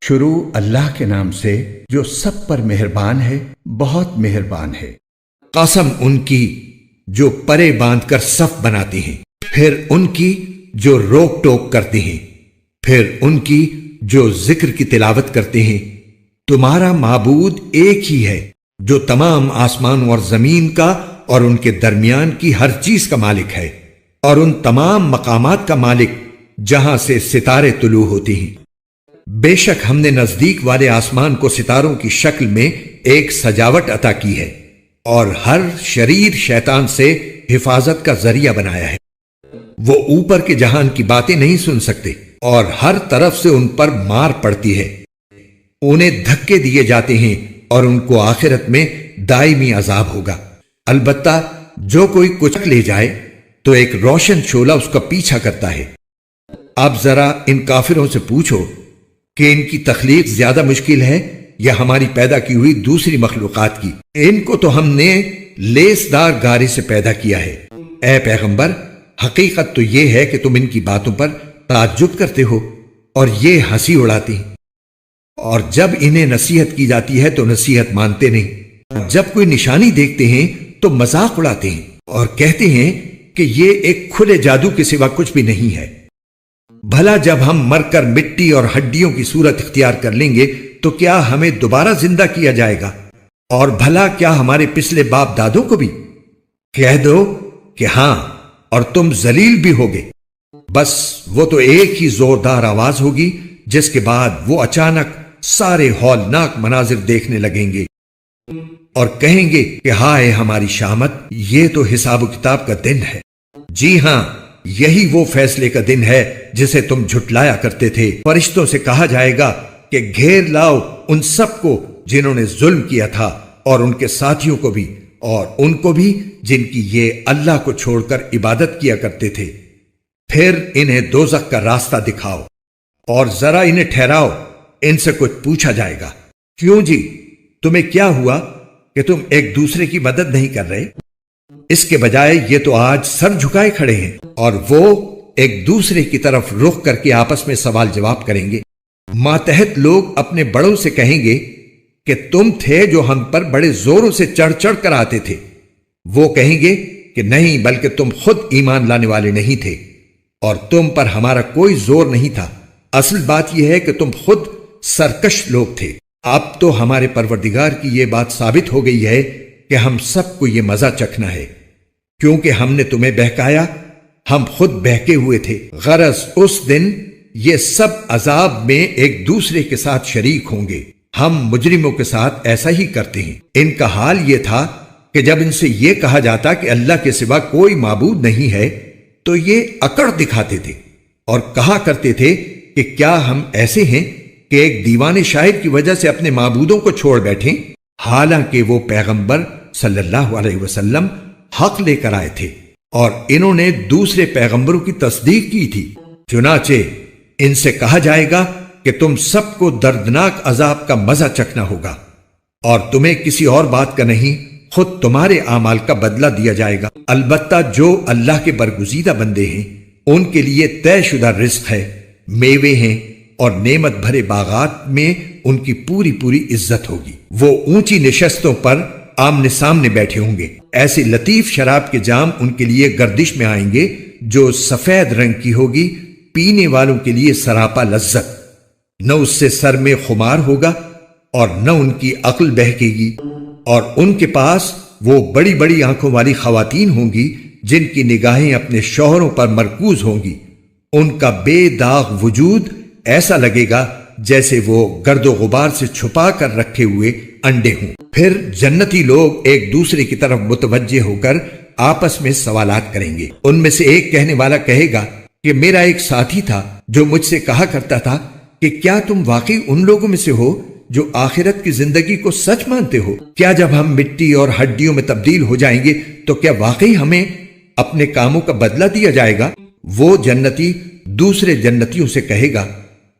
شروع اللہ کے نام سے جو سب پر مہربان ہے، بہت مہربان ہے۔ قسم ان کی جو پرے باندھ کر صف بناتی ہیں، پھر ان کی جو روک ٹوک کرتی ہیں، پھر ان کی جو ذکر کی تلاوت کرتے ہیں۔ تمہارا معبود ایک ہی ہے جو تمام آسمان اور زمین کا اور ان کے درمیان کی ہر چیز کا مالک ہے، اور ان تمام مقامات کا مالک جہاں سے ستارے طلوع ہوتے ہیں۔ بے شک ہم نے نزدیک والے آسمان کو ستاروں کی شکل میں ایک سجاوٹ عطا کی ہے، اور ہر شریر شیطان سے حفاظت کا ذریعہ بنایا ہے۔ وہ اوپر کے جہان کی باتیں نہیں سن سکتے، اور ہر طرف سے ان پر مار پڑتی ہے۔ انہیں دھکے دیے جاتے ہیں، اور ان کو آخرت میں دائمی عذاب ہوگا۔ البتہ جو کوئی کچھ لے جائے تو ایک روشن شعلہ اس کا پیچھا کرتا ہے۔ اب ذرا ان کافروں سے پوچھو کہ ان کی تخلیق زیادہ مشکل ہے یا ہماری پیدا کی ہوئی دوسری مخلوقات کی؟ ان کو تو ہم نے لیس دار گارے سے پیدا کیا ہے۔ اے پیغمبر، حقیقت تو یہ ہے کہ تم ان کی باتوں پر تعجب کرتے ہو اور یہ ہنسی اڑاتے ہیں، اور جب انہیں نصیحت کی جاتی ہے تو نصیحت مانتے نہیں۔ جب کوئی نشانی دیکھتے ہیں تو مذاق اڑاتے ہیں اور کہتے ہیں کہ یہ ایک کھلے جادو کے سوا کچھ بھی نہیں ہے۔ بھلا جب ہم مر کر مٹی اور ہڈیوں کی صورت اختیار کر لیں گے تو کیا ہمیں دوبارہ زندہ کیا جائے گا؟ اور بھلا کیا ہمارے پچھلے باپ دادوں کو بھی؟ کہہ دو کہ ہاں، اور تم ذلیل بھی ہوگے۔ بس وہ تو ایک ہی زوردار آواز ہوگی جس کے بعد وہ اچانک سارے ہولناک مناظر دیکھنے لگیں گے اور کہیں گے کہ ہائے ہماری شامت، یہ تو حساب و کتاب کا دن ہے۔ جی ہاں، یہی وہ فیصلے کا دن ہے جسے تم جھٹلایا کرتے تھے۔ فرشتوں سے کہا جائے گا کہ گھیر لاؤ ان سب کو جنہوں نے ظلم کیا تھا، اور ان کے ساتھیوں کو بھی، اور ان کو بھی جن کی یہ اللہ کو چھوڑ کر عبادت کیا کرتے تھے۔ پھر انہیں دوزخ کا راستہ دکھاؤ اور ذرا انہیں ٹھہراؤ، ان سے کچھ پوچھا جائے گا۔ کیوں جی، تمہیں کیا ہوا کہ تم ایک دوسرے کی مدد نہیں کر رہے؟ اس کے بجائے یہ تو آج سر جھکائے کھڑے ہیں، اور وہ ایک دوسرے کی طرف رخ کر کے آپس میں سوال جواب کریں گے۔ ماتحت لوگ اپنے بڑوں سے کہیں گے کہ تم تھے جو ہم پر بڑے زوروں سے چڑھ چڑھ کر آتے تھے۔ وہ کہیں گے کہ نہیں، بلکہ تم خود ایمان لانے والے نہیں تھے، اور تم پر ہمارا کوئی زور نہیں تھا۔ اصل بات یہ ہے کہ تم خود سرکش لوگ تھے۔ اب تو ہمارے پروردگار کی یہ بات ثابت ہو گئی ہے کہ ہم سب کو یہ مزہ چکھنا ہے، کیونکہ ہم نے تمہیں بہکایا، ہم خود بہکے ہوئے تھے۔ غرض اس دن یہ سب عذاب میں ایک دوسرے کے ساتھ شریک ہوں گے۔ ہم مجرموں کے ساتھ ایسا ہی کرتے ہیں۔ ان کا حال یہ تھا کہ جب ان سے یہ کہا جاتا کہ اللہ کے سوا کوئی معبود نہیں ہے تو یہ اکڑ دکھاتے تھے اور کہا کرتے تھے کہ کیا ہم ایسے ہیں کہ ایک دیوانے شاعر کی وجہ سے اپنے معبودوں کو چھوڑ بیٹھیں؟ حالانکہ وہ پیغمبر صلی اللہ علیہ وسلم حق لے کر آئے تھے، اور انہوں نے دوسرے پیغمبروں کی تصدیق کی تھی۔ چنانچہ ان سے کہا جائے گا کہ تم سب کو دردناک عذاب کا مزہ چکھنا ہوگا، اور تمہیں کسی اور بات کا نہیں، خود تمہارے اعمال کا بدلہ دیا جائے گا۔ البتہ جو اللہ کے برگزیدہ بندے ہیں ان کے لیے طے شدہ رزق ہے، میوے ہیں، اور نعمت بھرے باغات میں ان کی پوری پوری عزت ہوگی۔ وہ اونچی نشستوں پر آمنے سامنے بیٹھے ہوں گے۔ ایسے لطیف شراب کے جام ان کے لیے گردش میں آئیں گے جو سفید رنگ کی ہوگی، پینے والوں کے لیے سراپا لذت۔ نہ اس سے سر میں خمار ہوگا اور نہ ان کی عقل بہکے گی، اور ان کے پاس وہ بڑی بڑی آنکھوں والی خواتین ہوں گی جن کی نگاہیں اپنے شوہروں پر مرکوز ہوں گی۔ ان کا بے داغ وجود ایسا لگے گا جیسے وہ گرد و غبار سے چھپا کر رکھے ہوئے انڈے ہوں۔ پھر جنتی لوگ ایک دوسرے کی طرف متوجہ ہو کر آپس میں سوالات کریں گے۔ ان میں سے ایک کہنے والا کہے گا کہ میرا ایک ساتھی تھا جو مجھ سے کہا کرتا تھا کہ کیا تم واقعی ان لوگوں میں سے ہو جو آخرت کی زندگی کو سچ مانتے ہو؟ کیا جب ہم مٹی اور ہڈیوں میں تبدیل ہو جائیں گے تو کیا واقعی ہمیں اپنے کاموں کا بدلہ دیا جائے گا؟ وہ جنتی دوسرے جنتیوں سے کہے گا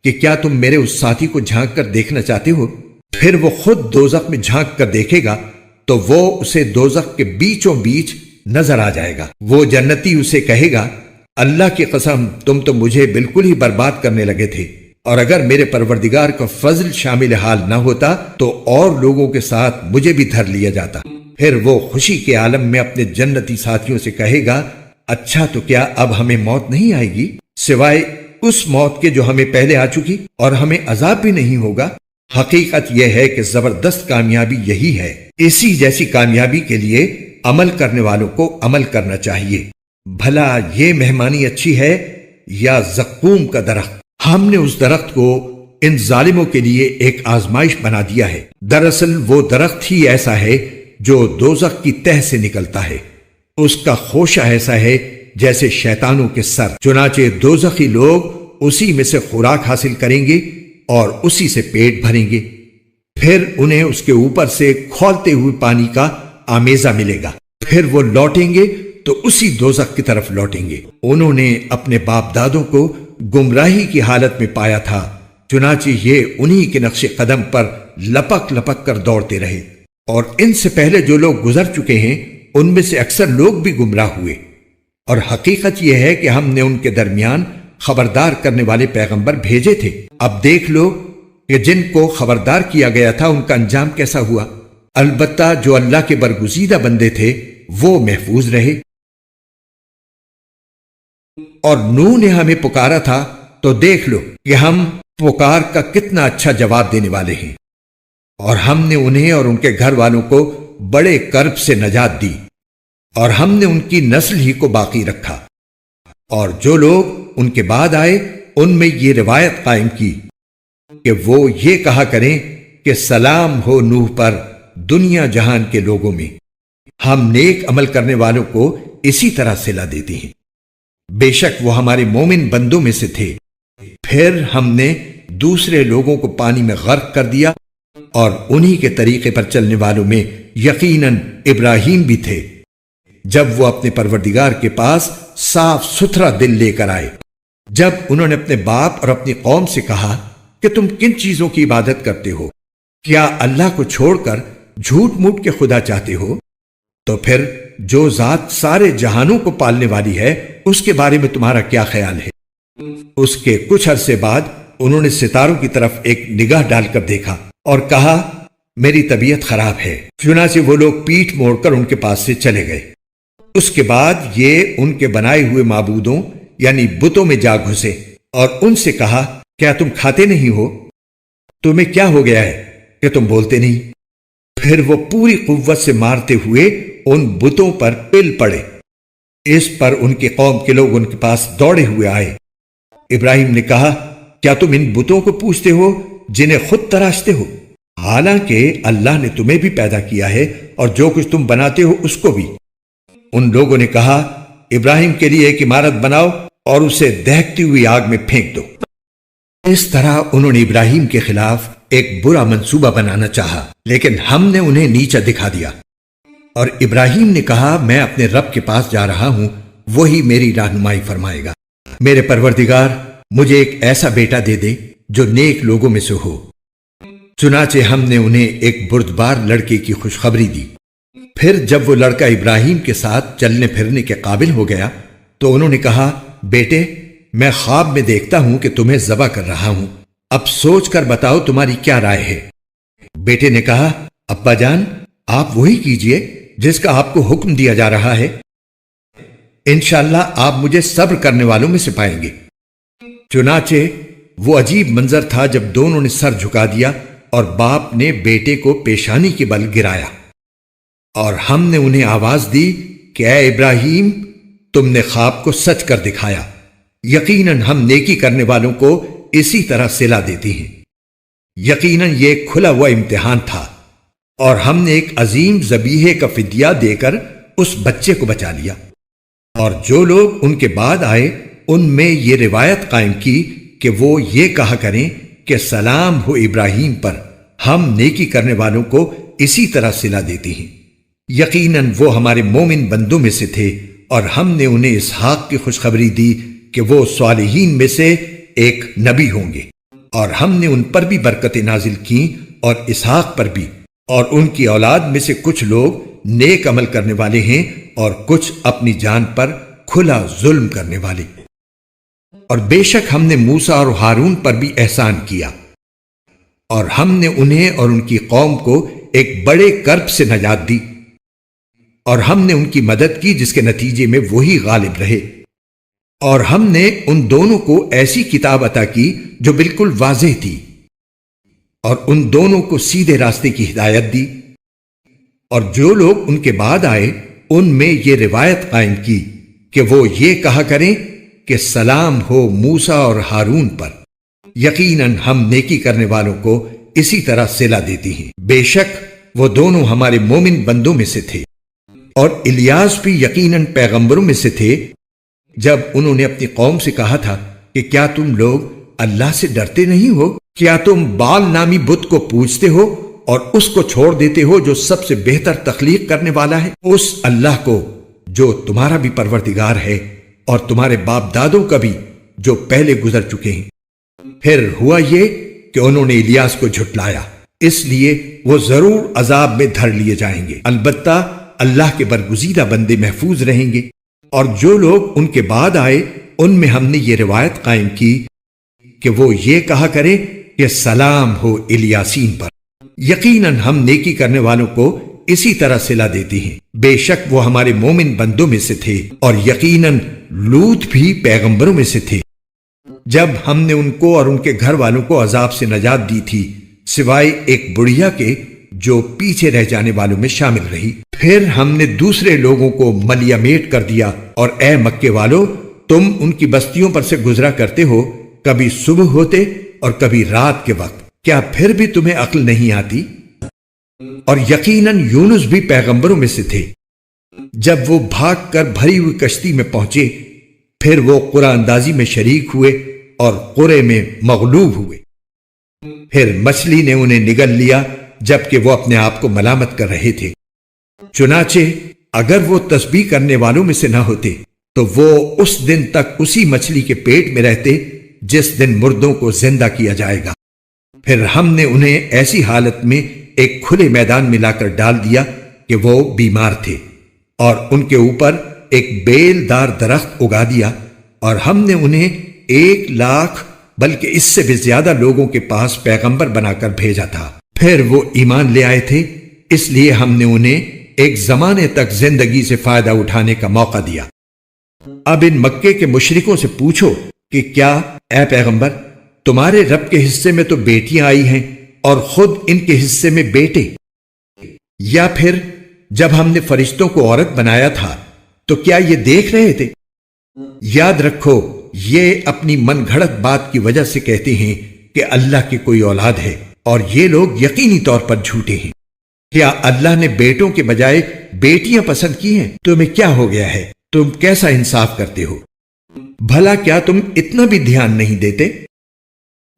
کہ کیا تم میرے اس ساتھی کو جھانک کر دیکھنا چاہتے ہو؟ پھر وہ خود دوزخ میں جھانک کر دیکھے گا تو وہ اسے دوزخ کے بیچوں بیچ نظر آ جائے گا۔ وہ جنتی اسے کہے گا اللہ کی قسم، تم تو مجھے بالکل ہی برباد کرنے لگے تھے، اور اگر میرے پروردگار کا فضل شامل حال نہ ہوتا تو اور لوگوں کے ساتھ مجھے بھی دھر لیا جاتا۔ پھر وہ خوشی کے عالم میں اپنے جنتی ساتھیوں سے کہے گا، اچھا تو کیا اب ہمیں موت نہیں آئے گی سوائے اس موت کے جو ہمیں پہلے آ چکی، اور ہمیں عذاب بھی نہیں ہوگا؟ حقیقت یہ ہے کہ زبردست کامیابی یہی ہے۔ اسی جیسی کامیابی کے لیے عمل کرنے والوں کو عمل کرنا چاہیے۔ بھلا یہ مہمانی اچھی ہے یا زقوم کا درخت؟ ہم نے اس درخت کو ان ظالموں کے لیے ایک آزمائش بنا دیا ہے۔ دراصل وہ درخت ہی ایسا ہے جو دوزخ کی تہ سے نکلتا ہے، اس کا خوشہ ایسا ہے جیسے شیطانوں کے سر۔ چنانچہ دوزخی لوگ اسی میں سے خوراک حاصل کریں گے اور اسی سے پیٹ بھریں گے، پھر انہیں اس کے اوپر سے کھولتے ہوئے پانی کا آمیزہ ملے گا، پھر وہ لوٹیں گے تو اسی دوزخ کی طرف لوٹیں گے۔ انہوں نے اپنے باپ دادوں کو گمراہی کی حالت میں پایا تھا، چنانچہ یہ انہی کے نقش قدم پر لپک لپک کر دوڑتے رہے، اور ان سے پہلے جو لوگ گزر چکے ہیں ان میں سے اکثر لوگ بھی گمراہ ہوئے۔ اور حقیقت یہ ہے کہ ہم نے ان کے درمیان خبردار کرنے والے پیغمبر بھیجے تھے۔ اب دیکھ لو کہ جن کو خبردار کیا گیا تھا ان کا انجام کیسا ہوا۔ البتہ جو اللہ کے برگزیدہ بندے تھے وہ محفوظ رہے۔ اور نوح نے ہمیں پکارا تھا تو دیکھ لو کہ ہم پکار کا کتنا اچھا جواب دینے والے ہیں، اور ہم نے انہیں اور ان کے گھر والوں کو بڑے کرب سے نجات دی، اور ہم نے ان کی نسل ہی کو باقی رکھا۔ اور جو لوگ ان کے بعد آئے ان میں یہ روایت قائم کی کہ وہ یہ کہا کریں کہ سلام ہو نوح پر دنیا جہان کے لوگوں میں۔ ہم نیک عمل کرنے والوں کو اسی طرح صلہ دیتے ہیں، بے شک وہ ہمارے مومن بندوں میں سے تھے۔ پھر ہم نے دوسرے لوگوں کو پانی میں غرق کر دیا، اور انہی کے طریقے پر چلنے والوں میں یقیناً ابراہیم بھی تھے، جب وہ اپنے پروردگار کے پاس صاف ستھرا دل لے کر آئے۔ جب انہوں نے اپنے باپ اور اپنی قوم سے کہا کہ تم کن چیزوں کی عبادت کرتے ہو، کیا اللہ کو چھوڑ کر جھوٹ موٹ کے خدا چاہتے ہو؟ تو پھر جو ذات سارے جہانوں کو پالنے والی ہے اس کے بارے میں تمہارا کیا خیال ہے؟ اس کے کچھ عرصے بعد انہوں نے ستاروں کی طرف ایک نگاہ ڈال کر دیکھا اور کہا میری طبیعت خراب ہے، چنانچہ وہ لوگ پیٹھ موڑ کر ان کے پاس سے چلے گئے۔ اس کے بعد یہ ان کے بنائے ہوئے معبودوں یعنی بتوں میں جا گھسے اور ان سے کہا کیا تم کھاتے نہیں ہو؟ تمہیں کیا ہو گیا ہے کہ تم بولتے نہیں؟ پھر وہ پوری قوت سے مارتے ہوئے ان بتوں پر پل پڑے۔ اس پر ان کی قوم کے لوگ ان کے پاس دوڑے ہوئے آئے۔ ابراہیم نے کہا کیا تم ان بتوں کو پوجتے ہو جنہیں خود تراشتے ہو؟ حالانکہ اللہ نے تمہیں بھی پیدا کیا ہے اور جو کچھ تم بناتے ہو اس کو بھی۔ ان لوگوں نے کہا ابراہیم کے لیے ایک عمارت بناؤ اور اسے دہکتی ہوئی آگ میں پھینک دو۔ اس طرح انہوں نے ابراہیم کے خلاف ایک برا منصوبہ بنانا چاہا، لیکن ہم نے انہیں نیچا دکھا دیا۔ اور ابراہیم نے کہا میں اپنے رب کے پاس جا رہا ہوں، وہی میری رہنمائی فرمائے گا۔ میرے پروردگار مجھے ایک ایسا بیٹا دے دے جو نیک لوگوں میں سے ہو۔ چنانچہ ہم نے انہیں ایک بردبار لڑکے کی خوشخبری دی۔ پھر جب وہ لڑکا ابراہیم کے ساتھ چلنے پھرنے کے قابل ہو گیا تو انہوں نے کہا بیٹے میں خواب میں دیکھتا ہوں کہ تمہیں ذبح کر رہا ہوں، اب سوچ کر بتاؤ تمہاری کیا رائے ہے؟ بیٹے نے کہا ابا جان آپ وہی کیجئے جس کا آپ کو حکم دیا جا رہا ہے، انشاءاللہ آپ مجھے صبر کرنے والوں میں سے پائیں گے۔ چنانچہ وہ عجیب منظر تھا جب دونوں نے سر جھکا دیا اور باپ نے بیٹے کو پیشانی کے بل گرایا، اور ہم نے انہیں آواز دی کہ اے ابراہیم تم نے خواب کو سچ کر دکھایا، یقیناً ہم نیکی کرنے والوں کو اسی طرح صلہ دیتی ہیں۔ یقیناً یہ ایک کھلا ہوا امتحان تھا، اور ہم نے ایک عظیم ذبیحے کا فدیہ دے کر اس بچے کو بچا لیا۔ اور جو لوگ ان کے بعد آئے ان میں یہ روایت قائم کی کہ وہ یہ کہا کریں کہ سلام ہو ابراہیم پر، ہم نیکی کرنے والوں کو اسی طرح صلہ دیتی ہیں۔ یقیناً وہ ہمارے مومن بندوں میں سے تھے، اور ہم نے انہیں اسحاق کی خوشخبری دی کہ وہ صالحین میں سے ایک نبی ہوں گے، اور ہم نے ان پر بھی برکتیں نازل کی اور اسحاق پر بھی، اور ان کی اولاد میں سے کچھ لوگ نیک عمل کرنے والے ہیں اور کچھ اپنی جان پر کھلا ظلم کرنے والے۔ اور بے شک ہم نے موسیٰ اور ہارون پر بھی احسان کیا، اور ہم نے انہیں اور ان کی قوم کو ایک بڑے کرب سے نجات دی، اور ہم نے ان کی مدد کی جس کے نتیجے میں وہی غالب رہے، اور ہم نے ان دونوں کو ایسی کتاب عطا کی جو بالکل واضح تھی، اور ان دونوں کو سیدھے راستے کی ہدایت دی، اور جو لوگ ان کے بعد آئے ان میں یہ روایت قائم کی کہ وہ یہ کہا کریں کہ سلام ہو موسیٰ اور ہارون پر، یقیناً ہم نیکی کرنے والوں کو اسی طرح صلہ دیتی ہیں، بے شک وہ دونوں ہمارے مومن بندوں میں سے تھے۔ اور الیاس بھی یقیناً پیغمبروں میں سے تھے جب انہوں نے اپنی قوم سے کہا تھا کہ کیا تم لوگ اللہ سے ڈرتے نہیں ہو؟ کیا تم بال نامی بت کو پوجتے ہو اور اس کو چھوڑ دیتے ہو جو سب سے بہتر تخلیق کرنے والا ہے، اس اللہ کو جو تمہارا بھی پروردگار ہے اور تمہارے باپ دادوں کا بھی جو پہلے گزر چکے ہیں۔ پھر ہوا یہ کہ انہوں نے الیاس کو جھٹلایا، اس لیے وہ ضرور عذاب میں دھر لیے جائیں گے، البتہ اللہ کے برگزیدہ بندے محفوظ رہیں گے۔ اور جو لوگ ان کے بعد آئے ان میں ہم نے یہ روایت قائم کی کہ وہ یہ کہا کرے کہ سلام ہو الیاسین پر، یقیناً ہم نیکی کرنے والوں کو اسی طرح صلہ دیتی ہیں، بے شک وہ ہمارے مومن بندوں میں سے تھے، اور یقیناً لوط بھی پیغمبروں میں سے تھے۔ جب ہم نے ان کو اور ان کے گھر والوں کو عذاب سے نجات دی تھی سوائے ایک بڑھیا کے جو پیچھے رہ جانے والوں میں شامل رہی، پھر ہم نے دوسرے لوگوں کو ملیا میٹ کر دیا، اور اے مکے والو تم ان کی بستیوں پر سے گزرا کرتے ہو، کبھی صبح ہوتے اور کبھی رات کے وقت، کیا پھر بھی تمہیں عقل نہیں آتی؟ اور یقیناً یونس بھی پیغمبروں میں سے تھے۔ جب وہ بھاگ کر بھری ہوئی کشتی میں پہنچے پھر وہ قرآن اندازی میں شریک ہوئے اور قرے میں مغلوب ہوئے، پھر مچھلی نے انہیں نگل لیا جبکہ وہ اپنے آپ کو ملامت کر رہے تھے۔ چنانچہ اگر وہ تسبیح کرنے والوں میں سے نہ ہوتے تو وہ اس دن تک اسی مچھلی کے پیٹ میں رہتے جس دن مردوں کو زندہ کیا جائے گا۔ پھر ہم نے انہیں ایسی حالت میں ایک کھلے میدان میں لا کر ڈال دیا کہ وہ بیمار تھے، اور ان کے اوپر ایک بیل دار درخت اگا دیا، اور ہم نے انہیں 1,00,000 بلکہ اس سے بھی زیادہ لوگوں کے پاس پیغمبر بنا کر بھیجا تھا۔ پھر وہ ایمان لے آئے تھے، اس لیے ہم نے انہیں ایک زمانے تک زندگی سے فائدہ اٹھانے کا موقع دیا۔ اب ان مکے کے مشرکوں سے پوچھو کہ کیا اے پیغمبر تمہارے رب کے حصے میں تو بیٹیاں آئی ہیں اور خود ان کے حصے میں بیٹے، یا پھر جب ہم نے فرشتوں کو عورت بنایا تھا تو کیا یہ دیکھ رہے تھے؟ یاد رکھو یہ اپنی من گھڑت بات کی وجہ سے کہتے ہیں کہ اللہ کی کوئی اولاد ہے، اور یہ لوگ یقینی طور پر جھوٹے ہیں۔ کیا اللہ نے بیٹوں کے بجائے بیٹیاں پسند کی ہیں؟ تمہیں کیا ہو گیا ہے؟ تم کیسا انصاف کرتے ہو؟ بھلا کیا تم اتنا بھی دھیان نہیں دیتے؟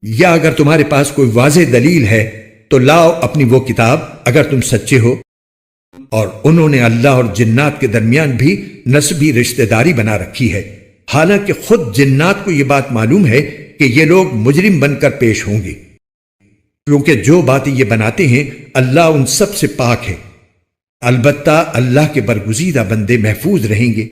یا اگر تمہارے پاس کوئی واضح دلیل ہے تو لاؤ اپنی وہ کتاب اگر تم سچے ہو۔ اور انہوں نے اللہ اور جنات کے درمیان بھی نسبی رشتہ داری بنا رکھی ہے، حالانکہ خود جنات کو یہ بات معلوم ہے کہ یہ لوگ مجرم بن کر پیش ہوں گے، کیونکہ جو باتیں یہ بناتے ہیں اللہ ان سب سے پاک ہے۔ البتہ اللہ کے برگزیدہ بندے محفوظ رہیں گے،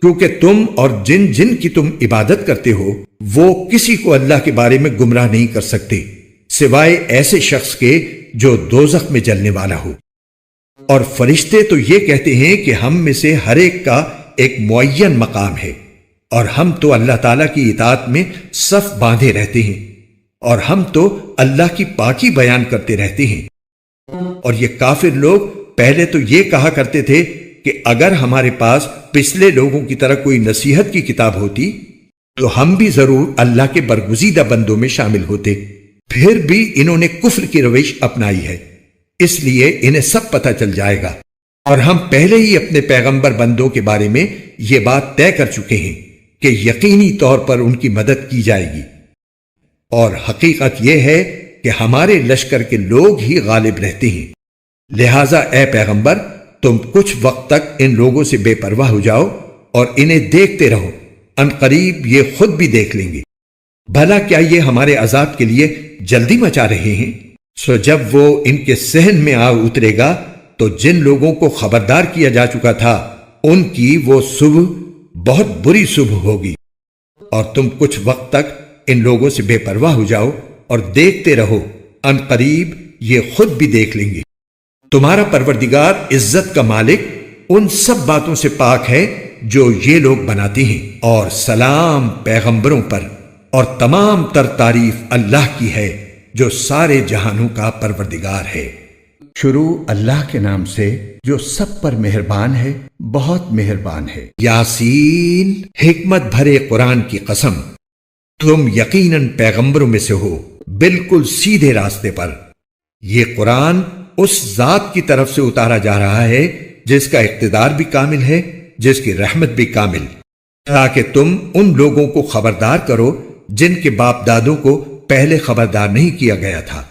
کیونکہ تم اور جن کی تم عبادت کرتے ہو وہ کسی کو اللہ کے بارے میں گمراہ نہیں کر سکتے سوائے ایسے شخص کے جو دوزخ میں جلنے والا ہو۔ اور فرشتے تو یہ کہتے ہیں کہ ہم میں سے ہر ایک کا ایک معین مقام ہے، اور ہم تو اللہ تعالیٰ کی اطاعت میں صف باندھے رہتے ہیں، اور ہم تو اللہ کی پاکی بیان کرتے رہتے ہیں۔ اور یہ کافر لوگ پہلے تو یہ کہا کرتے تھے کہ اگر ہمارے پاس پچھلے لوگوں کی طرح کوئی نصیحت کی کتاب ہوتی تو ہم بھی ضرور اللہ کے برگزیدہ بندوں میں شامل ہوتے۔ پھر بھی انہوں نے کفر کی روش اپنائی ہے، اس لیے انہیں سب پتہ چل جائے گا، اور ہم پہلے ہی اپنے پیغمبر بندوں کے بارے میں یہ بات طے کر چکے ہیں کہ یقینی طور پر ان کی مدد کی جائے گی، اور حقیقت یہ ہے کہ ہمارے لشکر کے لوگ ہی غالب رہتے ہیں۔ لہٰذا اے پیغمبر تم کچھ وقت تک ان لوگوں سے بے پرواہ ہو جاؤ اور انہیں دیکھتے رہو، ان قریب یہ خود بھی دیکھ لیں گے۔ بھلا کیا یہ ہمارے عذاب کے لیے جلدی مچا رہے ہیں؟ سو جب وہ ان کے صحن میں آ اترے گا تو جن لوگوں کو خبردار کیا جا چکا تھا ان کی وہ صبح بہت بری صبح ہوگی۔ اور تم کچھ وقت تک ان لوگوں سے بے پرواہ ہو جاؤ اور دیکھتے رہو، ان قریب یہ خود بھی دیکھ لیں گے۔ تمہارا پروردگار عزت کا مالک ان سب باتوں سے پاک ہے جو یہ لوگ بناتے ہیں، اور سلام پیغمبروں پر، اور تمام تر تعریف اللہ کی ہے جو سارے جہانوں کا پروردگار ہے۔ شروع اللہ کے نام سے جو سب پر مہربان ہے، بہت مہربان ہے۔ یاسین، حکمت بھرے قرآن کی قسم، تم یقیناً پیغمبروں میں سے ہو، بالکل سیدھے راستے پر۔ یہ قرآن اس ذات کی طرف سے اتارا جا رہا ہے جس کا اقتدار بھی کامل ہے، جس کی رحمت بھی کامل، تاکہ تم ان لوگوں کو خبردار کرو جن کے باپ دادوں کو پہلے خبردار نہیں کیا گیا تھا،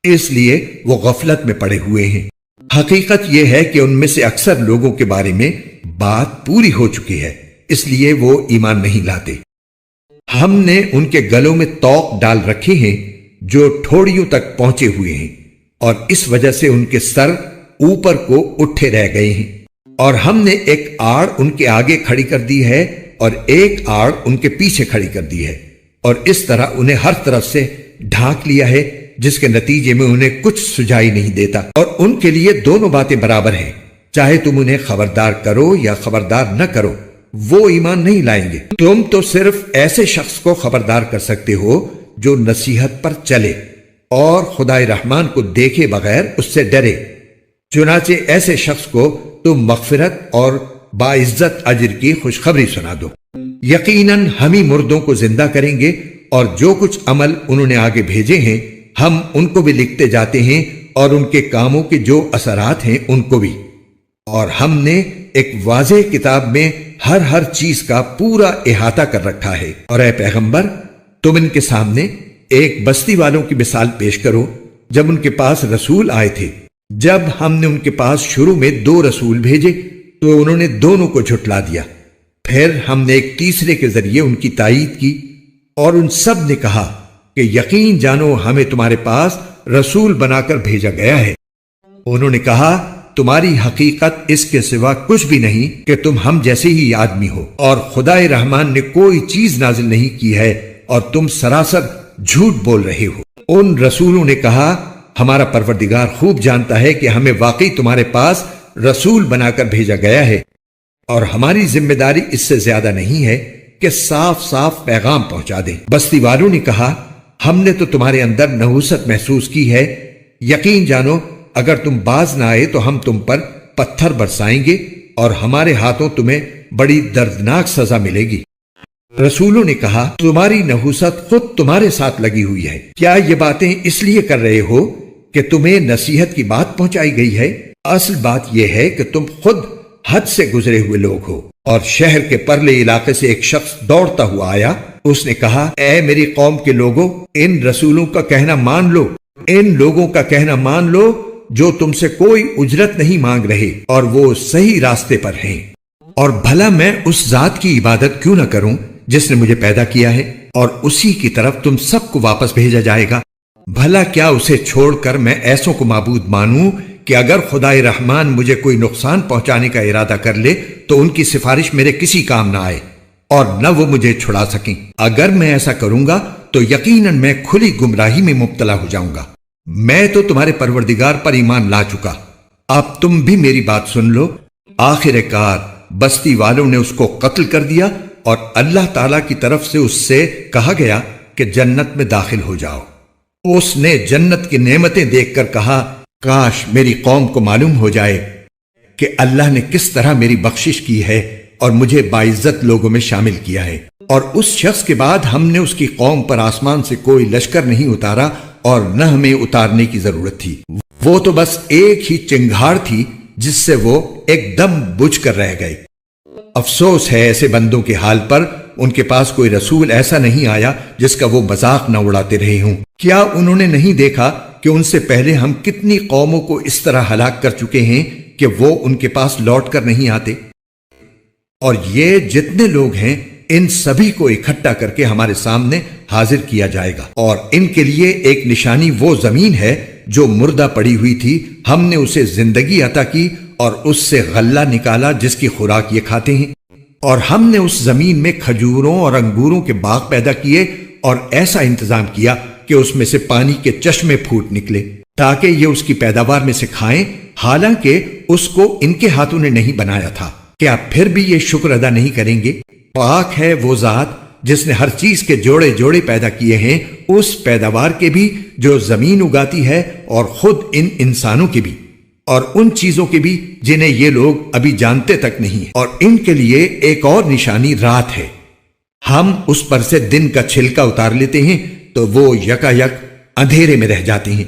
اس لیے وہ غفلت میں پڑے ہوئے ہیں۔ حقیقت یہ ہے کہ ان میں سے اکثر لوگوں کے بارے میں بات پوری ہو چکی ہے، اس لیے وہ ایمان نہیں لاتے۔ ہم نے ان کے گلوں میں طوق ڈال رکھے ہیں جو ٹھوڑیوں تک پہنچے ہوئے ہیں، اور اس وجہ سے ان کے سر اوپر کو اٹھے رہ گئے ہیں، اور ہم نے ایک آڑ ان کے آگے کھڑی کر دی ہے اور ایک آڑ ان کے پیچھے کھڑی کر دی ہے، اور اس طرح انہیں ہر طرف سے ڈھانک لیا ہے، جس کے نتیجے میں انہیں کچھ سجائی نہیں دیتا، اور ان کے لیے دونوں باتیں برابر ہیں، چاہے تم انہیں خبردار کرو یا خبردار نہ کرو، وہ ایمان نہیں لائیں گے۔ تم تو صرف ایسے شخص کو خبردار کر سکتے ہو جو نصیحت پر چلے اور خدائے رحمان کو دیکھے بغیر اس سے ڈرے، چنانچہ ایسے شخص کو تم مغفرت اور باعزت اجر کی خوشخبری سنا دو۔ یقیناً ہم ہی مردوں کو زندہ کریں گے، اور جو کچھ عمل انہوں نے آگے بھیجے ہیں ہم ان کو بھی لکھتے جاتے ہیں، اور ان کے کاموں کے جو اثرات ہیں ان کو بھی، اور ہم نے ایک واضح کتاب میں ہر چیز کا پورا احاطہ کر رکھا ہے۔ اور اے پیغمبر، تم ان کے سامنے ایک بستی والوں کی مثال پیش کرو جب ان کے پاس رسول آئے تھے۔ جب ہم نے ان کے پاس شروع میں 2 رسول بھیجے تو انہوں نے دونوں کو جھٹلا دیا، پھر ہم نے ایک تیسرے کے ذریعے ان کی تائید کی، اور ان سب نے کہا کہ یقین جانو ہمیں تمہارے پاس رسول بنا کر بھیجا گیا ہے۔ انہوں نے کہا تمہاری حقیقت اس کے سوا کچھ بھی نہیں کہ تم ہم جیسے ہی آدمی ہو، اور خدائے رحمان نے کوئی چیز نازل نہیں کی ہے اور تم سراسر جھوٹ بول رہے ہو۔ ان رسولوں نے کہا ہمارا پروردگار خوب جانتا ہے کہ ہمیں واقعی تمہارے پاس رسول بنا کر بھیجا گیا ہے، اور ہماری ذمہ داری اس سے زیادہ نہیں ہے کہ صاف صاف پیغام پہنچا دیں۔ بستی والوں نے کہا ہم نے تو تمہارے اندر نحوست محسوس کی ہے، یقین جانو اگر تم باز نہ آئے تو ہم تم پر پتھر برسائیں گے، اور ہمارے ہاتھوں تمہیں بڑی دردناک سزا ملے گی۔ رسولوں نے کہا تمہاری نحوست خود تمہارے ساتھ لگی ہوئی ہے، کیا یہ باتیں اس لیے کر رہے ہو کہ تمہیں نصیحت کی بات پہنچائی گئی ہے؟ اصل بات یہ ہے کہ تم خود حد سے گزرے ہوئے لوگ ہو۔ اور شہر کے پرلے علاقے سے ایک شخص دوڑتا ہوا آیا، اس نے کہا اے میری قوم کے لوگوں، ان رسولوں کا کہنا مان لو، ان لوگوں کا کہنا مان لو جو تم سے کوئی اجرت نہیں مانگ رہے اور وہ صحیح راستے پر ہیں۔ اور بھلا میں اس ذات کی عبادت کیوں نہ کروں جس نے مجھے پیدا کیا ہے، اور اسی کی طرف تم سب کو واپس بھیجا جائے گا۔ بھلا کیا اسے چھوڑ کر میں ایسوں کو معبود مانوں کہ اگر خدائے رحمان مجھے کوئی نقصان پہنچانے کا ارادہ کر لے تو ان کی سفارش میرے کسی کام نہ آئے اور نہ وہ مجھے چھڑا سکیں۔ اگر میں ایسا کروں گا تو یقیناً میں کھلی گمراہی میں مبتلا ہو جاؤں گا۔ میں تو تمہارے پروردگار پر ایمان لا چکا، اب تم بھی میری بات سن لو۔ آخر کار بستی والوں نے اس کو قتل کر دیا، اور اللہ تعالی کی طرف سے اس سے کہا گیا کہ جنت میں داخل ہو جاؤ۔ اس نے جنت کی نعمتیں دیکھ کر کہا کاش میری قوم کو معلوم ہو جائے کہ اللہ نے کس طرح میری بخشش کی ہے اور مجھے باعزت لوگوں میں شامل کیا ہے۔ اور اس شخص کے بعد ہم نے اس کی قوم پر آسمان سے کوئی لشکر نہیں اتارا، اور نہ ہمیں اتارنے کی ضرورت تھی، وہ تو بس ایک ہی چنگھاڑ تھی جس سے وہ ایک دم بجھ کر رہ گئے۔ افسوس ہے ایسے بندوں کے حال پر، ان کے پاس کوئی رسول ایسا نہیں آیا جس کا وہ مذاق نہ اڑاتے رہے ہوں۔ کیا انہوں نے نہیں دیکھا کہ ان سے پہلے ہم کتنی قوموں کو اس طرح ہلاک کر چکے ہیں کہ وہ ان کے پاس لوٹ کر نہیں آتے؟ اور یہ جتنے لوگ ہیں ان سبھی کو اکٹھا کر کے ہمارے سامنے حاضر کیا جائے گا، اور ان کے لیے ایک نشانی وہ زمین ہے جو مردہ پڑی ہوئی تھی، ہم نے اسے زندگی عطا کی اور اس سے غلہ نکالا جس کی خوراک یہ کھاتے ہیں، اور ہم نے اس زمین میں کھجوروں اور انگوروں کے باغ پیدا کیے اور ایسا انتظام کیا کہ اس میں سے پانی کے چشمے پھوٹ نکلے تاکہ یہ اس کی پیداوار میں سے کھائیں، حالانکہ اس کو ان کے ہاتھوں نے نہیں بنایا تھا۔ کیا پھر بھی یہ شکر ادا نہیں کریں گے؟ پاک ہے وہ ذات جس نے ہر چیز کے جوڑے جوڑے پیدا کیے ہیں، اس پیداوار کے بھی جو زمین اگاتی ہے اور خود ان انسانوں کے بھی، اور ان چیزوں کے بھی جنہیں یہ لوگ ابھی جانتے تک نہیں ہیں۔ اور ان کے لیے ایک اور نشانی رات ہے، ہم اس پر سے دن کا چھلکا اتار لیتے ہیں تو وہ یکا یک اندھیرے میں رہ جاتے ہیں،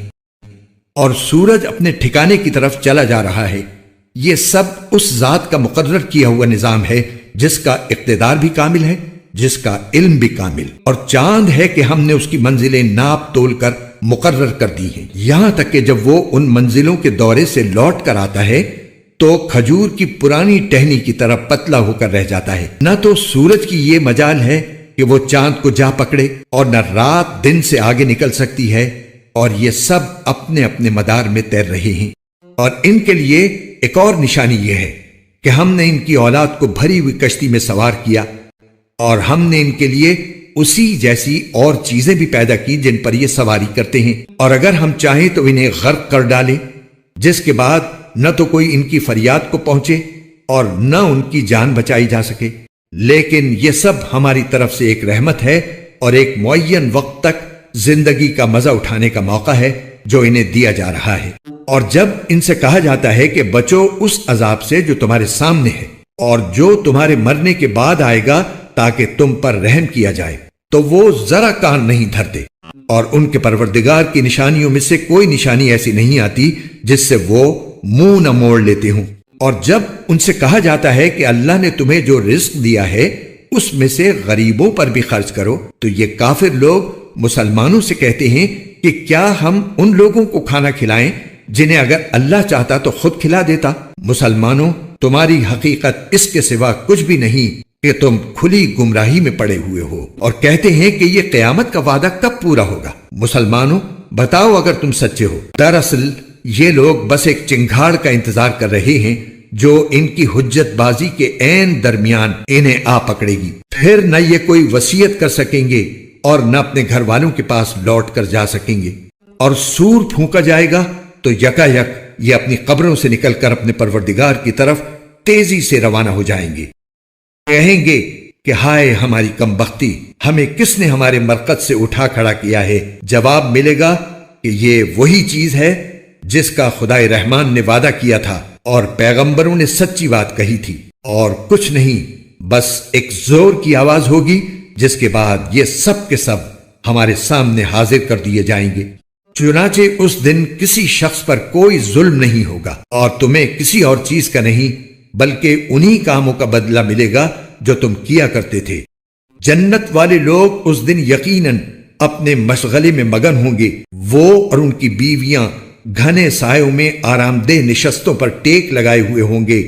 اور سورج اپنے ٹھکانے کی طرف چلا جا رہا ہے۔ یہ سب اس ذات کا مقرر کیا ہوا نظام ہے جس کا اقتدار بھی کامل ہے، جس کا علم بھی کامل، اور چاند ہے کہ ہم نے اس کی منزلیں ناپ تول کر مقرر کر دی ہیں، یہاں تک کہ جب وہ ان منزلوں کے دورے سے لوٹ کر آتا ہے تو کھجور کی پرانی ٹہنی کی طرح پتلا ہو کر رہ جاتا ہے۔ نہ تو سورج کی یہ مجال ہے کہ وہ چاند کو جا پکڑے، اور نہ رات دن سے آگے نکل سکتی ہے، اور یہ سب اپنے اپنے مدار میں تیر رہے ہیں۔ اور ان کے لیے ایک اور نشانی یہ ہے کہ ہم نے ان کی اولاد کو بھری ہوئی کشتی میں سوار کیا، اور ہم نے ان کے لیے اسی جیسی اور چیزیں بھی پیدا کی جن پر یہ سواری کرتے ہیں، اور اگر ہم چاہیں تو انہیں غرق کر ڈالیں، جس کے بعد نہ تو کوئی ان کی فریاد کو پہنچے اور نہ ان کی جان بچائی جا سکے۔ لیکن یہ سب ہماری طرف سے ایک رحمت ہے اور ایک معین وقت تک زندگی کا مزہ اٹھانے کا موقع ہے جو انہیں دیا جا رہا ہے۔ اور جب ان سے کہا جاتا ہے کہ بچو اس عذاب سے جو تمہارے سامنے ہے اور جو تمہارے مرنے کے بعد آئے گا تاکہ تم پر رحم کیا جائے، تو وہ ذرا کان نہیں دھرتے، اور ان کے پروردگار کی نشانیوں میں سے کوئی نشانی ایسی نہیں آتی جس سے وہ منہ نہ موڑ لیتے ہوں۔ اور جب ان سے کہا جاتا ہے کہ اللہ نے تمہیں جو رزق دیا ہے اس میں سے غریبوں پر بھی خرچ کرو، تو یہ کافر لوگ مسلمانوں سے کہتے ہیں کہ کیا ہم ان لوگوں کو کھانا کھلائیں جنہیں اگر اللہ چاہتا تو خود کھلا دیتا؟ مسلمانوں، تمہاری حقیقت اس کے سوا کچھ بھی نہیں کہ تم کھلی گمراہی میں پڑے ہوئے ہو، اور کہتے ہیں کہ یہ قیامت کا وعدہ کب پورا ہوگا؟ مسلمانوں، بتاؤ اگر تم سچے ہو۔ دراصل یہ لوگ بس ایک چنگھاڑ کا انتظار کر رہے ہیں جو ان کی حجت بازی کے عین درمیان انہیں آ پکڑے گی، پھر نہ یہ کوئی وصیت کر سکیں گے اور نہ اپنے گھر والوں کے پاس لوٹ کر جا سکیں گے، اور سور پھونکا جائے گا تو یکا یک یہ اپنی قبروں سے نکل کر اپنے پروردگار کی طرف تیزی سے روانہ ہو جائیں گے، کہیں گے کہ ہائے ہماری کم بختی، ہمیں کس نے ہمارے مرقد سے اٹھا کھڑا کیا ہے؟ جواب ملے گا کہ یہ وہی چیز ہے جس کا خدائے رحمان نے وعدہ کیا تھا اور پیغمبروں نے سچی بات کہی تھی، اور کچھ نہیں، بس ایک زور کی آواز ہوگی جس کے بعد یہ سب کے سب ہمارے سامنے حاضر کر دیے جائیں گے۔ چنانچہ اس دن کسی شخص پر کوئی ظلم نہیں ہوگا اور تمہیں کسی اور چیز کا نہیں بلکہ انہی کاموں کا بدلہ ملے گا جو تم کیا کرتے تھے۔ جنت والے لوگ اس دن یقیناً اپنے مشغلے میں مگن ہوں گے، وہ اور ان کی بیویاں گھنے سایوں میں آرام دہ نشستوں پر ٹیک لگائے ہوئے ہوں گے،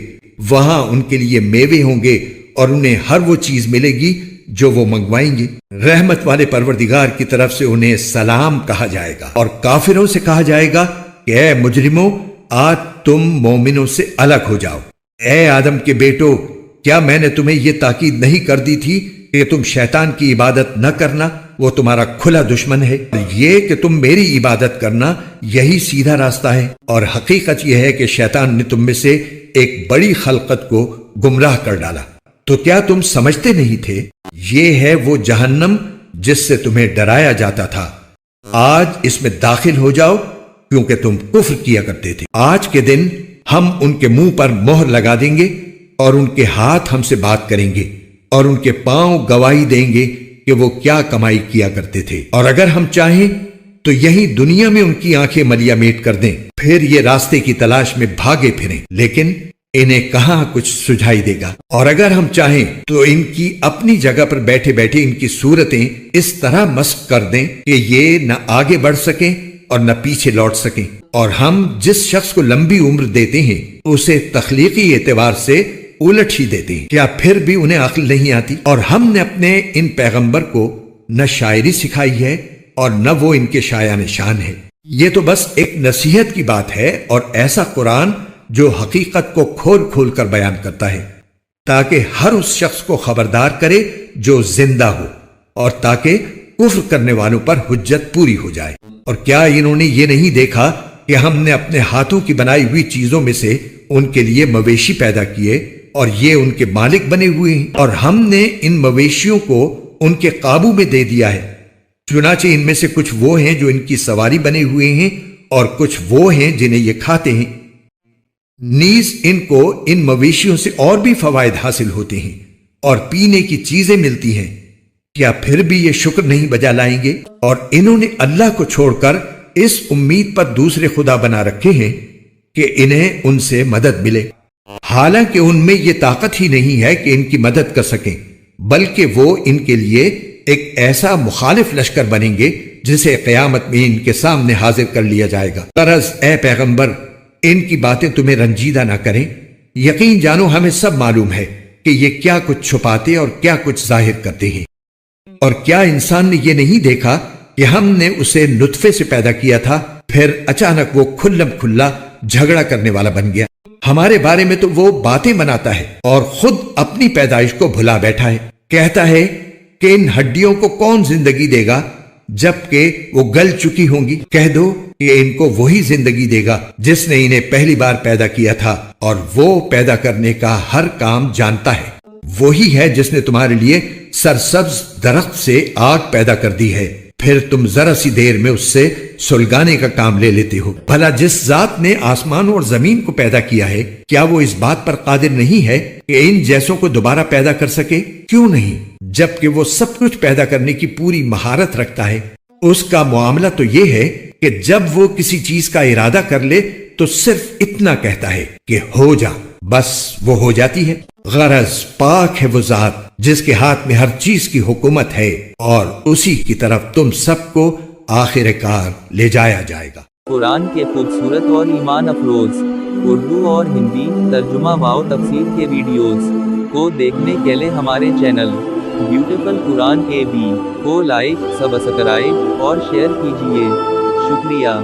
وہاں ان کے لیے میوے ہوں گے اور انہیں ہر وہ چیز ملے گی جو وہ منگوائیں گے۔ رحمت والے پروردگار کی طرف سے انہیں سلام کہا جائے گا، اور کافروں سے کہا جائے گا کہ اے مجرموں، آج تم مومنوں سے الگ ہو جاؤ۔ اے آدم کے بیٹو، کیا میں نے تمہیں یہ تاکید نہیں کر دی تھی کہ تم شیطان کی عبادت نہ کرنا، وہ تمہارا کھلا دشمن ہے؟ یہ کہ تم میری عبادت کرنا، یہی سیدھا راستہ ہے، اور حقیقت یہ ہے کہ شیطان نے تم میں سے ایک بڑی خلقت کو گمراہ کر ڈالا۔ تو کیا تم سمجھتے نہیں تھے؟ یہ ہے وہ جہنم جس سے تمہیں ڈرایا جاتا تھا، آج اس میں داخل ہو جاؤ کیونکہ تم کفر کیا کرتے تھے۔ آج کے دن ہم ان کے منہ پر مہر لگا دیں گے اور ان کے ہاتھ ہم سے بات کریں گے اور ان کے پاؤں گواہی دیں گے کہ وہ کیا کمائی کیا کرتے تھے، اور اگر ہم چاہیں تو یہی دنیا میں ان کی آنکھیں ملیا میٹ کر دیں، پھر یہ راستے کی تلاش میں بھاگے پھریں، لیکن انہیں کہاں کچھ سجھائی دے گا۔ اور اگر ہم چاہیں تو ان کی اپنی جگہ پر بیٹھے بیٹھے ان کی صورتیں اس طرح مسخ کر دیں کہ یہ نہ آگے بڑھ سکیں اور نہ پیچھے لوٹ سکیں، اور ہم جس شخص کو لمبی عمر دیتے ہیں اسے تخلیقی اعتبار سے الٹ ہی دیتے ہیں۔ کیا پھر بھی انہیں عقل نہیں آتی؟ اور ہم نے اپنے ان پیغمبر کو نہ شاعری سکھائی ہے اور نہ وہ ان کے شایان شان ہے، یہ تو بس ایک نصیحت کی بات ہے، اور ایسا قرآن جو حقیقت کو کھول کھول کر بیان کرتا ہے۔ تاکہ ہر اس شخص کو خبردار کرے جو زندہ ہو، اور تاکہ کفر کرنے والوں پر حجت پوری ہو جائے۔ اور کیا انہوں نے یہ نہیں دیکھا کہ ہم نے اپنے ہاتھوں کی بنائی ہوئی چیزوں میں سے ان کے لیے مویشی پیدا کیے اور یہ ان کے مالک بنے ہوئے ہیں، اور ہم نے ان مویشیوں کو ان کے قابو میں دے دیا ہے۔ چنانچہ ان میں سے کچھ وہ ہیں جو ان کی سواری بنے ہوئے ہیں اور کچھ وہ ہیں جنہیں یہ کھاتے ہیں۔ نیز ان کو ان مویشیوں سے اور بھی فوائد حاصل ہوتے ہیں اور پینے کی چیزیں ملتی ہیں، کیا پھر بھی یہ شکر نہیں بجا لائیں گے؟ اور انہوں نے اللہ کو چھوڑ کر اس امید پر دوسرے خدا بنا رکھے ہیں کہ انہیں ان سے مدد ملے، حالانکہ ان میں یہ طاقت ہی نہیں ہے کہ ان کی مدد کر سکیں، بلکہ وہ ان کے لیے ایک ایسا مخالف لشکر بنیں گے جسے قیامت میں ان کے سامنے حاضر کر لیا جائے گا۔ غرض اے پیغمبر، ان کی باتیں تمہیں رنجیدہ نہ کریں، یقین جانو ہمیں سب معلوم ہے کہ یہ کیا کچھ چھپاتے اور کیا کچھ ظاہر کرتے ہیں۔ اور کیا انسان نے یہ نہیں دیکھا کہ ہم نے اسے نطفے سے پیدا کیا تھا، پھر اچانک وہ کھلم کھلا جھگڑا کرنے والا بن گیا؟ ہمارے بارے میں تو وہ باتیں بناتا ہے اور خود اپنی پیدائش کو بھلا بیٹھا ہے۔ کہتا ہے کہ ان ہڈیوں کو کون زندگی دے گا جبکہ وہ گل چکی ہوں گی؟ کہہ دو کہ ان کو وہی زندگی دے گا جس نے انہیں پہلی بار پیدا کیا تھا، اور وہ پیدا کرنے کا ہر کام جانتا ہے۔ وہی ہے جس نے تمہارے لیے سرسبز درخت سے آگ پیدا کر دی ہے، پھر تم ذرا سی دیر میں اس سے سلگانے کا کام لے لیتے ہو۔ بھلا جس ذات نے آسمانوں اور زمین کو پیدا کیا ہے، کیا وہ اس بات پر قادر نہیں ہے کہ ان جیسوں کو دوبارہ پیدا کر سکے؟ کیوں نہیں، جبکہ وہ سب کچھ پیدا کرنے کی پوری مہارت رکھتا ہے۔ اس کا معاملہ تو یہ ہے کہ جب وہ کسی چیز کا ارادہ کر لے تو صرف اتنا کہتا ہے کہ ہو جا، بس وہ ہو جاتی ہے۔ غرض پاک ہے وہ ذات جس کے ہاتھ میں ہر چیز کی حکومت ہے، اور اسی کی طرف تم سب کو آخر کار لے جایا جائے گا۔ قرآن کے خوبصورت اور ایمان افروز اردو اور ہندی ترجمہ و تفسیر کے ویڈیوز کو دیکھنے کے لیے ہمارے چینل بیوٹیفل قرآن کے بھی کو لائک، سبسکرائب اور شیئر کیجیے۔ شکریہ۔